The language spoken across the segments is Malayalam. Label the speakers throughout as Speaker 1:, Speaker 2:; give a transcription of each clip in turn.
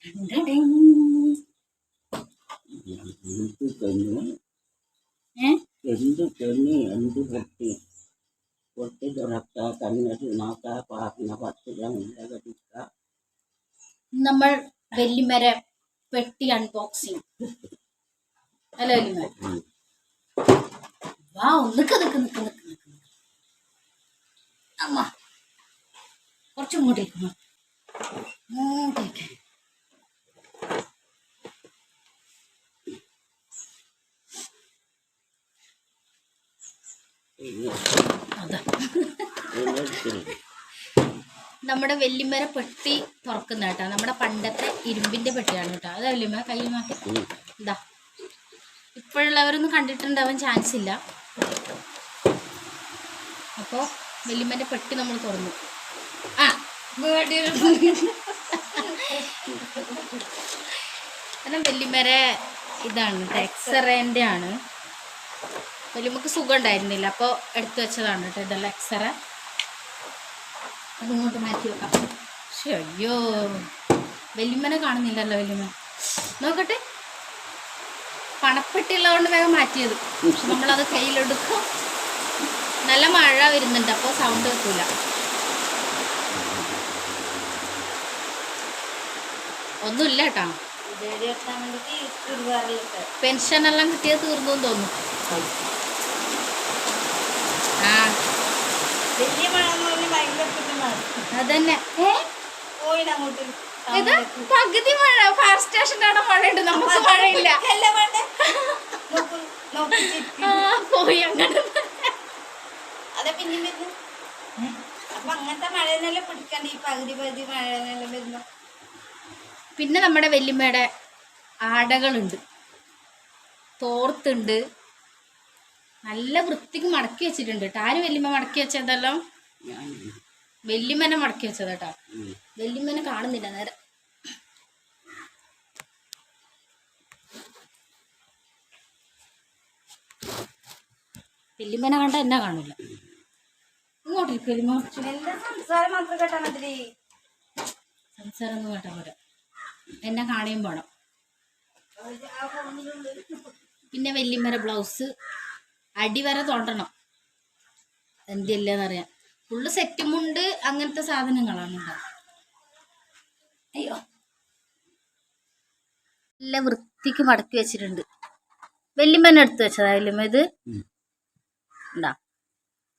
Speaker 1: എന്ത് തെന്നി എന്ത് പൊട്ടി പൊട്ടി തുറക്ക കണ്ണിട്ട് നോക്ക പാർന്ന പത്തിരിക്ക.
Speaker 2: നമ്മൾ വെല്ലിമര പെട്ടി അൺബോക്സിങ് അല്ല വെല്ലിമര. വാ നിക്ക് നിക്ക് നിക്ക് നിക്ക് നിക്ക് അമ്മ കുറച്ചും കൂട്ടിയേക്കുന്നു. നമ്മുടെ വെല്ലിമര പെട്ടി തുറക്കുന്ന കേട്ടോ. നമ്മുടെ പണ്ടത്തെ ഇരുമ്പിന്റെ പെട്ടിയാണ് കേട്ടോ. അത് വെല്ലിമ കൈമാക്കി ഇതാ. ഇപ്പോഴുള്ളവരൊന്നും കണ്ടിട്ടുണ്ടാവാൻ ചാൻസ് ഇല്ല. അപ്പോൾ വെല്ലിമന്റെ പെട്ടി നമ്മൾ തുറന്നു. കാരണം വെല്ലിമര ഇതാണ് എക്സറേൻ്റെ ആണ്. വെല്ലിമക്ക് സുഖം ഉണ്ടായിരുന്നില്ല, അപ്പോൾ എടുത്തു വെച്ചതാണ് കേട്ടോ. ഇതെല്ലാം എക്സറ. അതിങ്ങോട്ട് മാറ്റി വെക്കാം. അയ്യോ വെല്ലിമനെ കാണുന്നില്ലല്ലോ. വെല്ലിമ നോക്കട്ടെ. പണപ്പെട്ടിയുള്ളതുകൊണ്ട് വേഗം മാറ്റിയത്. പക്ഷെ നമ്മളത് കയ്യിലെടുക്കും. നല്ല മഴ വരുന്നുണ്ട്, അപ്പോൾ സൗണ്ട് വെക്കൂല. ഒന്നുമില്ല കേട്ടോ. പെൻഷനെല്ലാം കിട്ടിയത് തീർന്നു തോന്നുന്നു. അതന്നെ ഇത് പകുതി മഴ. ഫയർ സ്റ്റേഷൻ്റെ മഴയുണ്ട്, നമുക്ക് മഴയില്ല. പോയി അങ്ങനെ. പിന്നെ നമ്മുടെ വെല്ലിമ്മയുടെ ആടകളുണ്ട്, തോർത്തുണ്ട്. നല്ല വൃത്തിക്ക് മടക്കി വെച്ചിട്ടുണ്ട് കേട്ടോ. ആര് വെല്ലിമ്മ മടക്കി വെച്ചതെല്ലാം? വെല്ലിമ്മനെ മടക്കി വെച്ചത് കേട്ടോ. വെല്ലിമ്മനെ കാണുന്നില്ല നേരെ. വെല്ലിമ്മനെ കണ്ട എന്നെ കാണില്ല. ഇങ്ങോട്ടിരിക്കും വെല്ലിമ്മ. സംസാരം മാത്രം കേട്ടാ മതി. സംസാരം ഒന്നും കേട്ടാ പോരാ, എന്നെ കാണുകയും പോണം. പിന്നെ വെല്ലിമ്മയുടെ ബ്ലൗസ് അടിവരെ തോണ്ടണം, എന്തില്ലെന്നറിയാം. ഫുള്ള് സെറ്റുമുണ്ട്, അങ്ങനത്തെ സാധനങ്ങളാണ് ഉണ്ടാവും. അയ്യോ നല്ല വൃത്തിക്ക് മടക്കി വെച്ചിട്ടുണ്ട്. വെല്ലിമ്മനെ എടുത്ത് വെച്ചതാ വെല്ലിമ്മ. ഇത് ഉണ്ടാ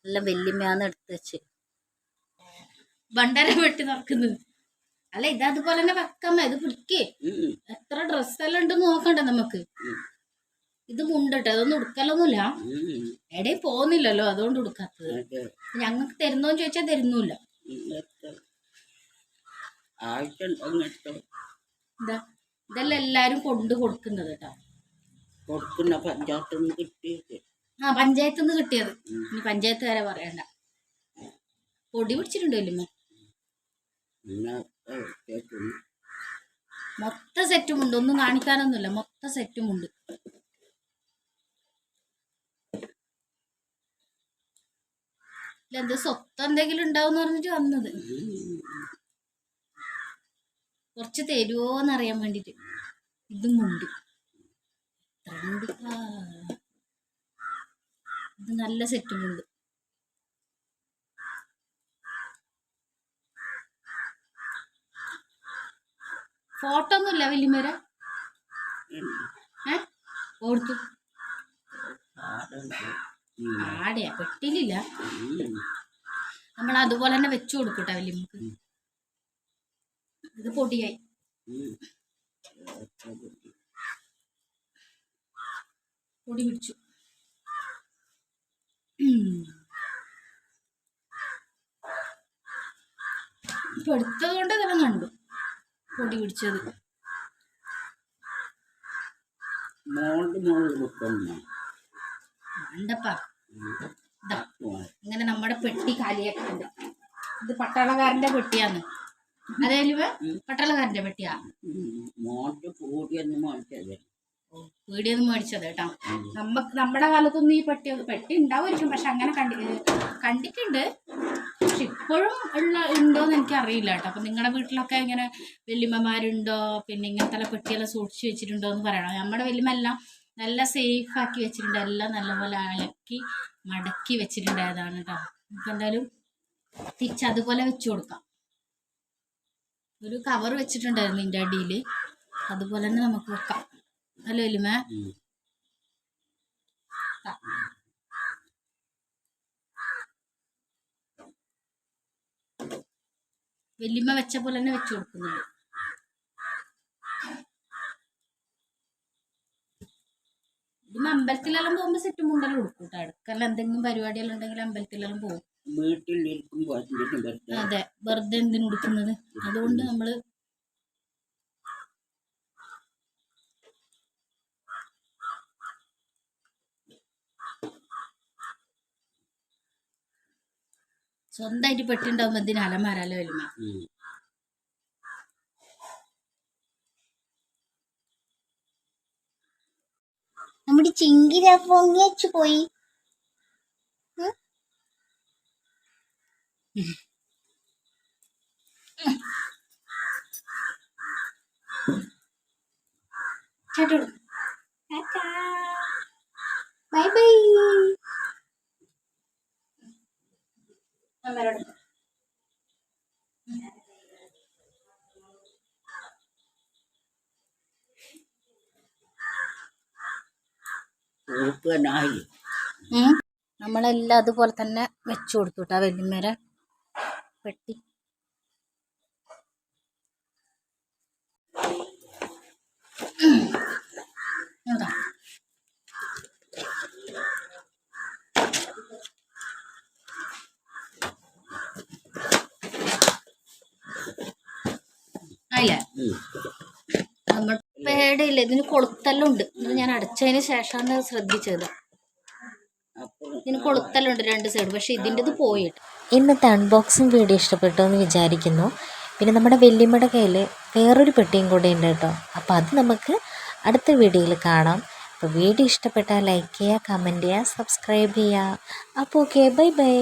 Speaker 2: നല്ല വെല്ലിമ്മയാന്ന് എടുത്ത് വെച്ച്. ഭണ്ഡാരം വെട്ടി നടക്കുന്നത് അല്ല. ഇത് അതുപോലെ തന്നെ വെക്കാമ. ഇത് പിടിക്കേ. എത്ര ഡ്രസ്സെല്ലാം ഉണ്ടെന്ന് നോക്കണ്ടേ നമുക്ക്. ഇത് മുണ്ടിട്ട് അതൊന്നും ഉടുക്കലൊന്നുമില്ല. എവിടെയും പോകുന്നില്ലല്ലോ, അതുകൊണ്ട് ഉടുക്കാത്തത്. ഞങ്ങൾക്ക് തരുന്നോന്ന് ചോദിച്ചാൽ തരുന്നില്ല. ഇതെല്ലാം എല്ലാരും കൊണ്ട് കൊടുക്കുന്നത് കേട്ടോ. പഞ്ചായത്തിൽ നിന്ന് കിട്ടിയത്. ഇനി പഞ്ചായത്ത് വരെ പറയണ്ട. പൊടി പിടിച്ചിട്ടുണ്ടല്ലോ. മൊത്തം സെറ്റുമുണ്ട്, ഒന്നും കാണിക്കാനൊന്നുമില്ല. മൊത്തം സെറ്റുമുണ്ട്. എന്ത് സ്വത്ത് എന്തെങ്കിലും ഉണ്ടാവും പറഞ്ഞിട്ട് വന്നത്. കുറച്ച് തരുമോന്നറിയാൻ വേണ്ടിട്ട്. ഇതും ഉണ്ട്. ഇത് നല്ല സെറ്റുമുണ്ട്. ഫോട്ടോ ഒന്നുമില്ല വെല്ലിമര. ഓർത്തു ആടെയാ പെട്ടിയിലില്ല. നമ്മൾ അതുപോലെ തന്നെ വെച്ചു കൊടുക്കട്ടെ വെല്ലിമ്മക്ക്. ഇത് പൊടിയായി. പൊടി പിടിച്ചു. ഇപ്പൊ എടുത്തത് കൊണ്ട് ഇതെല്ലാം കണ്ടു പൊടി പിടിച്ചത്. വേണ്ടപ്പാ. ഇങ്ങനെ നമ്മുടെ പെട്ടി കാലിയാക്കുന്നുണ്ട്. ഇത് പട്ടാളക്കാരന്റെ പെട്ടിയാന്ന്. അതേലും പട്ടാളക്കാരന്റെ പെട്ടിയാ. വീടിയൊന്നും മേടിച്ചത് കേട്ടോ. നമ്മുടെ കാലത്തൊന്നും ഈ പെട്ടി ഉണ്ടാവുമായിരിക്കും, പക്ഷെ അങ്ങനെ കണ്ടിട്ടുണ്ട്. പക്ഷെ ഇപ്പോഴും ഉണ്ടോയെന്ന് എനിക്കറിയില്ല കേട്ടോ. അപ്പം നിങ്ങളുടെ വീട്ടിലൊക്കെ ഇങ്ങനെ വല്യമ്മമാരുണ്ടോ, പിന്നെ ഇങ്ങനത്തെ പെട്ടിയെല്ലാം സൂക്ഷിച്ച് വെച്ചിട്ടുണ്ടോ എന്ന് പറയണം. നമ്മുടെ വല്യമ്മ എല്ലാം നല്ല സേഫാക്കി വെച്ചിട്ടുണ്ട്, എല്ലാം നല്ലപോലെ അലക്കി മടക്കി വെച്ചിട്ടുണ്ടായതാണ് കേട്ടോ. നമുക്ക് എന്തായാലും തിരിച്ചതുപോലെ വെച്ച് കൊടുക്കാം. ഒരു കവർ വെച്ചിട്ടുണ്ടായിരുന്നു ഇതിൻ്റെ അടിയിൽ, അതുപോലെ തന്നെ നമുക്ക് വെക്കാം. അല്ലേ വല്യമ്മ? വല്യമ്മ വെച്ച പോലെ തന്നെ വെച്ച് കൊടുക്കുന്നുണ്ട്. ഇതും അമ്പലത്തിലെല്ലാം പോകുമ്പോൾ സെറ്റ് മുണ്ടെല്ലാം കൊടുക്കും കേട്ടോ. അടുക്കെല്ലാം എന്തെങ്കിലും പരിപാടിയെല്ലാം ഉണ്ടെങ്കിൽ അമ്പലത്തിലെല്ലാം പോകും. അതെ, വെറുതെ എന്തിനു കൊടുക്കുന്നത്. അതുകൊണ്ട് നമ്മള് സ്വന്തമായിട്ട് പെട്ടിണ്ടാവുമ്പോ എന്തിനു അലമാരല്ലോ വല്യമ്മ.
Speaker 3: നമ്മുടെ ചിങ്കിര പൊങ്ങി വെച്ചു പോയി. Bye bye.
Speaker 2: നമ്മളെല്ലാം അതുപോലെ തന്നെ വെച്ചു കൊടുത്തു കേട്ടോ വല്യമ്മേരെ പെട്ടി. അതാ അല്ലേ? നമ്മൾ പേടിയില്ല, ഇതിന് കൊളുത്തെല്ലാം ഉണ്ട്. ഇത് ഞാൻ അടച്ചതിന് ശേഷമാണ് ശ്രദ്ധിച്ചത്. ഇതിന് കൊളുത്തെല്ലാം ഉണ്ട് 2 സൈഡ്, പക്ഷെ ഇതിൻ്റെത് പോയിട്ട്.
Speaker 4: ഇന്നത്തെ അൺബോക്സിങ് വീഡിയോ ഇഷ്ടപ്പെട്ടു എന്ന് വിചാരിക്കുന്നു. പിന്നെ നമ്മുടെ വല്യമ്മയുടെ കയ്യിൽ വേറൊരു പെട്ടിയും കൂടെ ഉണ്ട് കേട്ടോ. അപ്പോൾ അത് നമുക്ക് അടുത്ത വീഡിയോയിൽ കാണാം. അപ്പോൾ വീഡിയോ ഇഷ്ടപ്പെട്ടാൽ ലൈക്ക് ചെയ്യുക, കമൻറ്റ് ചെയ്യുക, സബ്സ്ക്രൈബ് ചെയ്യുക. അപ്പോൾ ഓക്കെ, ബൈ ബൈ.